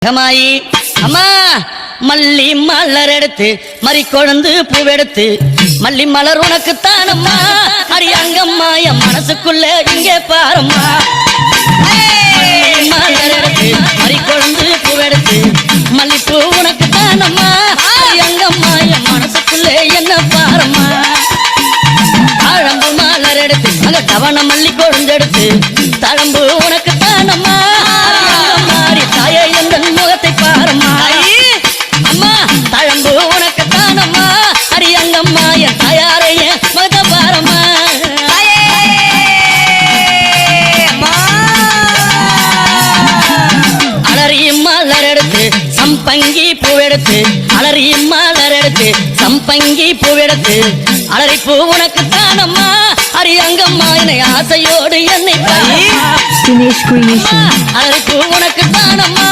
கமாயி அம்மா மல்லி மலர் எடுத்து மறி கொழுந்து பூவெடுத்து மல்லி மலர் உனக்கு தானம்மா அரியங்கம்மா என் மனசுக்குள்ள இங்கே பாரம்மா மலர் எடுத்து மறி கொழுந்து பூவெடுத்து மல்லிப்பூ உனக்கு தானம்மா அரியங்கம்மா என் மனசுக்குள்ள என்ன பாரம்மா தாழம்பு மலர் எடுத்து அங்க தவண மல்லி கொழுந்தெடுத்து தழம்பு உனக்கு தானம்மா தாயே எந்த முகத்தை பாரம்மா அம்மா தழம்பு உனக்கு தானம்மா அரியங்கம்மா என் தாயாரைய முகத்தை பாரம்மா அலறி மலர் எடுத்து சம்பங்கி பூவெடுத்து அலறி மலர் எடுத்து சம்பங்கி பூவெடுத்து அலறி பூ உனக்கு தானம்மா அரியங்கம்மா என்னை ஆசையோடு என்னை அலறி பூ உனக்கு தானம்மா